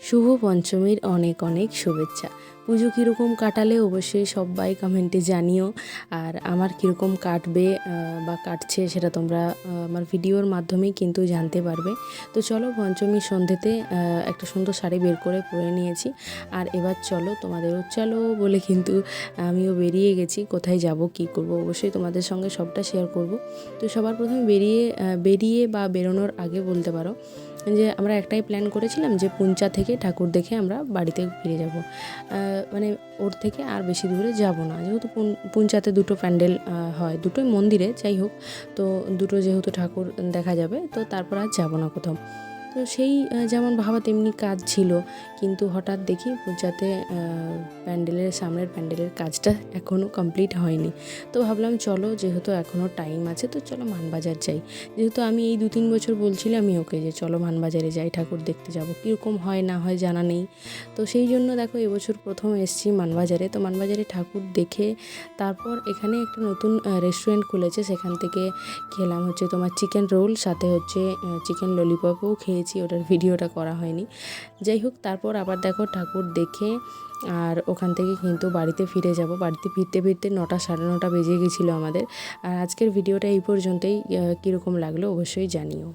শুভ পঞ্চমীর অনেক অনেক শুভেচ্ছা। পুজো কীরকম কাটালে অবশ্যই সবাই কমেন্টে জানিও। আর আমার কীরকম কাটবে বা কাটছে সেটা তোমরা আমার ভিডিওর মাধ্যমেই কিন্তু জানতে পারবে। তো চলো, পঞ্চমীর সন্ধ্যেতে একটা সুন্দর শাড়ি বের করে পরে নিয়েছি। আর এবার চলো, তোমাদেরও চলো বলে কিন্তু আমিও বেরিয়ে গেছি। কোথায় যাব, কী করব, অবশ্যই তোমাদের সঙ্গে সবটা শেয়ার করব। তো সবার প্রথমে বেরিয়ে বা বেরোনোর আগে বলতে পারো যে আমরা একটাই প্ল্যান করেছিলাম যে পুঞ্চা থেকে ঠাকুর দেখে আমরা বাড়িতে ফিরে যাব। মানে ওর থেকে আর বেশি দূরে যাব না, যেহেতু পুঞ্চাতে দুটো প্যান্ডেল হয়, দুটোই মন্দিরে, যাই হোক। তো দুটো যেহেতু ঠাকুর দেখা যাবে, তো তারপর আর যাব না কোথাও। তো সেই যেমন ভাবা তেমনি কাজ ছিল, কিন্তু হঠাৎ দেখি পূজাতে সামনের প্যান্ডেলের কাজটা এখনও কমপ্লিট হয়নি। তো ভাবলাম চলো, যেহেতু এখনও টাইম আছে, তো চলো মানবাজার যাই। যেহেতু আমি এই 2-3 বছর বলছিলাম আমি ওকে যে চলো মানবাজারে যাই, ঠাকুর দেখতে যাব। কীরকম হয় না হয় জানা নেই। তো সেই জন্য দেখো এবছর প্রথম এসেছি মানবাজারে। তো মানবাজারে ঠাকুর দেখে তারপর এখানে একটা নতুন রেস্টুরেন্ট খুলেছে, সেখান থেকে খেলাম হচ্ছে তোমার চিকেন রোল, সাথে হচ্ছে চিকেন ললিপপও খেয়েছি। ওটার ভিডিওটা করা হয়নি। যাই হোক, তারপর আবার দেখো ঠাকুর দেখে আর ওখান থেকে কিন্তু বাড়িতে ফিরে যাব। বাড়িতে ফিরতে ফিরতে 9টা 9:30 বেজে গেছিলো আমাদের। আর আজকের ভিডিওটা এই পর্যন্তই। কীরকম লাগলো অবশ্যই জানিও।